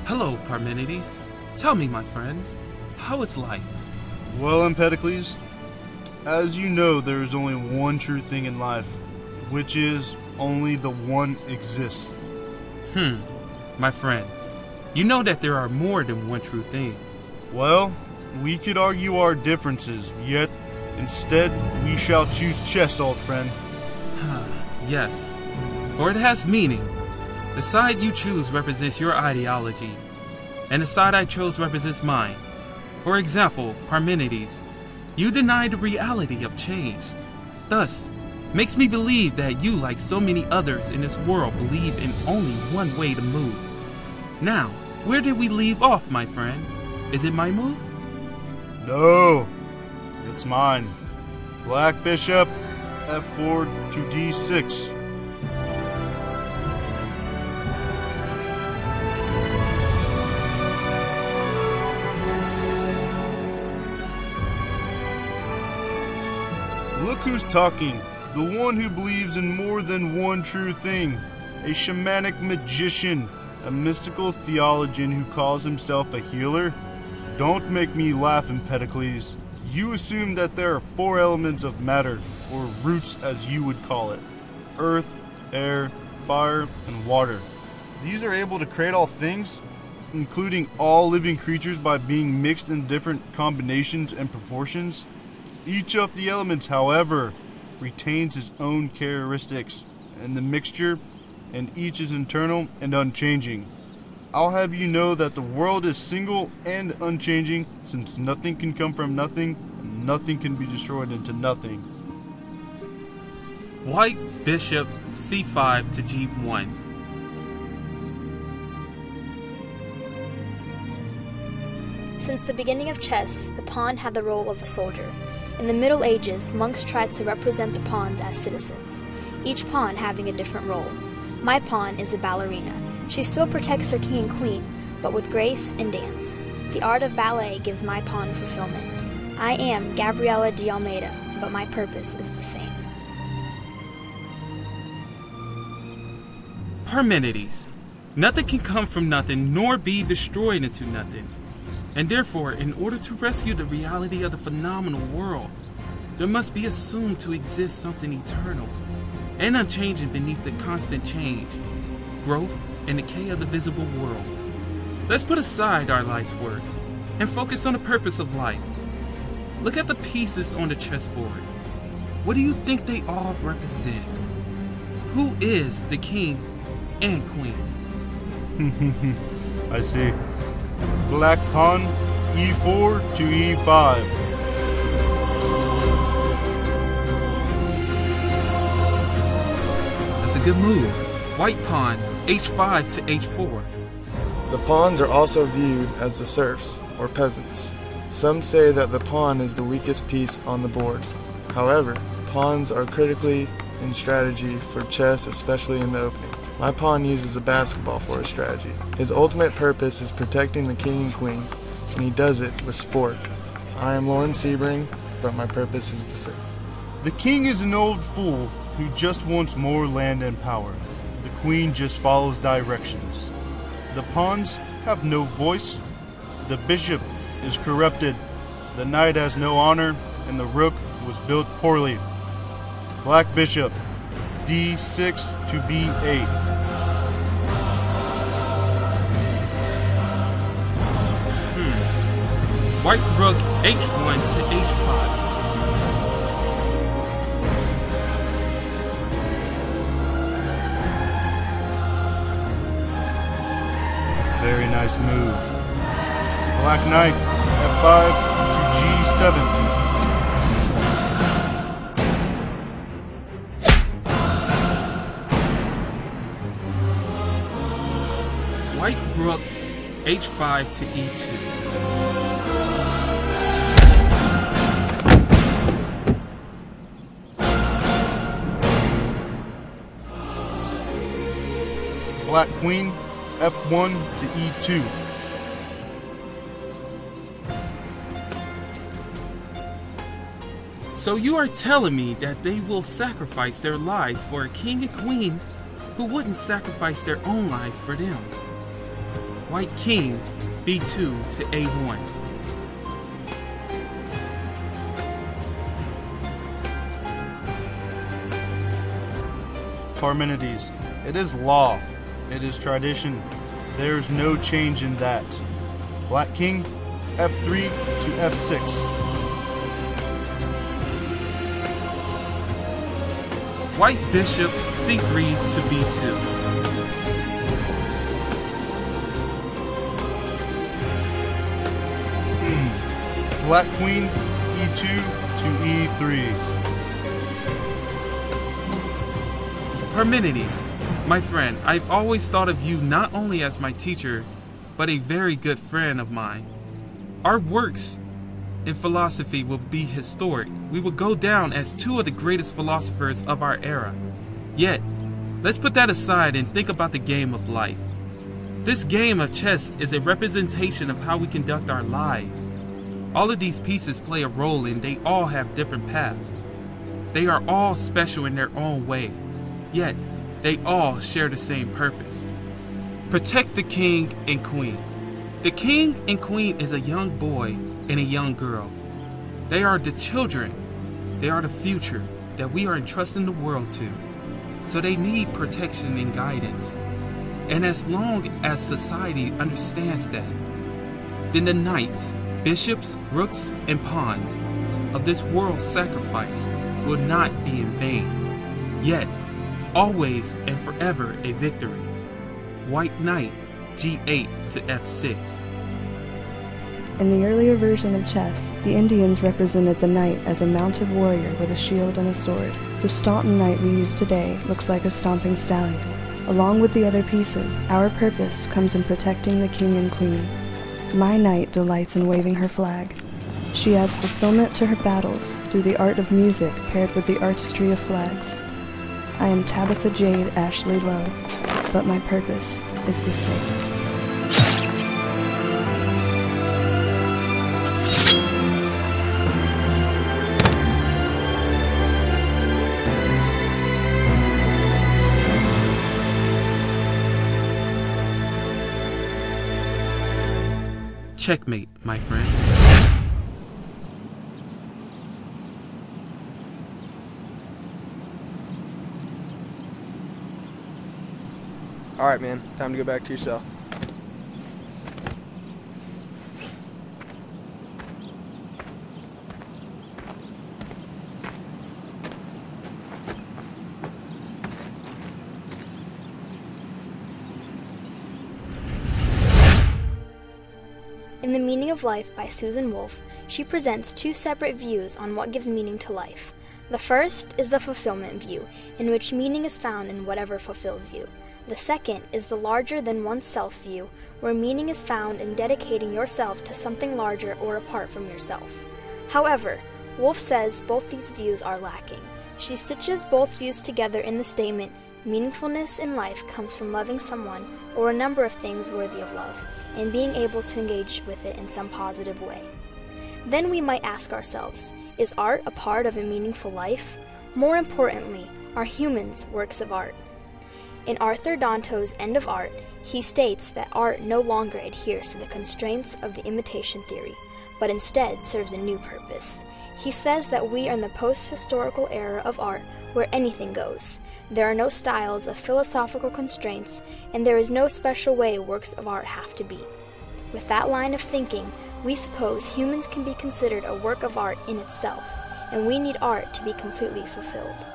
Hello, Parmenides. Tell me, my friend, how is life? Well, Empedocles, as you know, there is only one true thing in life, which is only the one exists. My friend, you know that there are more than one true thing. Well, we could argue our differences, yet instead we shall choose chess, old friend. Yes, for it has meaning. The side you choose represents your ideology, and the side I chose represents mine. For example, Parmenides, you deny the reality of change. Thus, makes me believe that you, like so many others in this world, believe in only one way to move. Now, where did we leave off, my friend? Is it my move? No, it's mine. Black bishop, f4 to d6. Look who's talking. The one who believes in more than one true thing. A shamanic magician. A mystical theologian who calls himself a healer. Don't make me laugh, Empedocles. You assume that there are 4 elements of matter, or roots as you would call it. Earth, air, fire, and water. These are able to create all things, including all living creatures by being mixed in different combinations and proportions. Each of the elements, however, retains its own characteristics in the mixture, and each is internal and unchanging. I'll have you know that the world is single and unchanging, since nothing can come from nothing, and nothing can be destroyed into nothing. White bishop c5 to g1. Since the beginning of chess, the pawn had the role of a soldier. In the Middle Ages, monks tried to represent the pawns as citizens, each pawn having a different role. My pawn is the ballerina. She still protects her king and queen, but with grace and dance. The art of ballet gives my pawn fulfillment. I am Gabriela de Almeida, but my purpose is the same. Parmenides, nothing can come from nothing nor be destroyed into nothing. And therefore, in order to rescue the reality of the phenomenal world, there must be assumed to exist something eternal and unchanging beneath the constant change, growth, and decay of the visible world. Let's put aside our life's work and focus on the purpose of life. Look at the pieces on the chessboard. What do you think they all represent? Who is the king and queen? I see. Black pawn, e4 to e5. That's a good move. White pawn, h5 to h4. The pawns are also viewed as the serfs, or peasants. Some say that the pawn is the weakest piece on the board. However, pawns are critically in strategy for chess, especially in the opening. My pawn uses a basketball for his strategy. His ultimate purpose is protecting the king and queen, and he does it with sport. I am Lauren Sebring, but my purpose is the same. The king is an old fool who just wants more land and power. The queen just follows directions. The pawns have no voice. The bishop is corrupted. The knight has no honor, and the rook was built poorly. Black bishop, d6 to b8. White rook h1 to h5. Very nice move. Black knight, f5 to g7. White rook h5 to e2. Black queen, f1 to e2. So you are telling me that they will sacrifice their lives for a king and queen who wouldn't sacrifice their own lives for them? White king, B2 to A1. Parmenides, it is law. It is tradition. There is no change in that. Black king, F3 to F6. White bishop, C3 to B2. Black queen, E2 to E3. Parmenides, my friend, I've always thought of you not only as my teacher, but a very good friend of mine. Our works in philosophy will be historic. We will go down as two of the greatest philosophers of our era. Yet, let's put that aside and think about the game of life. This game of chess is a representation of how we conduct our lives. All of these pieces play a role and they all have different paths. They are all special in their own way, yet they all share the same purpose. Protect the king and queen. The king and queen is a young boy and a young girl. They are the children. They are the future that we are entrusting the world to. So they need protection and guidance. And as long as society understands that, then the knights, bishops, rooks, and pawns of this world's sacrifice will not be in vain. Yet, always and forever a victory. White knight, G8 to F6. In the earlier version of chess, the Indians represented the knight as a mounted warrior with a shield and a sword. The Staunton knight we use today looks like a stomping stallion. Along with the other pieces, our purpose comes in protecting the king and queen. My knight delights in waving her flag. She adds fulfillment to her battles through the art of music paired with the artistry of flags. I am Tabitha Jade Ashley Lowe, but my purpose is the same. Checkmate, my friend. All right, man. Time to go back to your cell. In The Meaning of Life by Susan Wolf, she presents two separate views on what gives meaning to life. The first is the fulfillment view, in which meaning is found in whatever fulfills you. The second is the larger than oneself view, where meaning is found in dedicating yourself to something larger or apart from yourself. However, Wolf says both these views are lacking. She stitches both views together in the statement, meaningfulness in life comes from loving someone or a number of things worthy of love, and being able to engage with it in some positive way. Then we might ask ourselves, is art a part of a meaningful life? More importantly, are humans works of art? In Arthur Danto's End of Art, he states that art no longer adheres to the constraints of the imitation theory, but instead serves a new purpose. He says that we are in the post-historical era of art where anything goes. There are no styles of philosophical constraints, and there is no special way works of art have to be. With that line of thinking, we suppose humans can be considered a work of art in itself, and we need art to be completely fulfilled.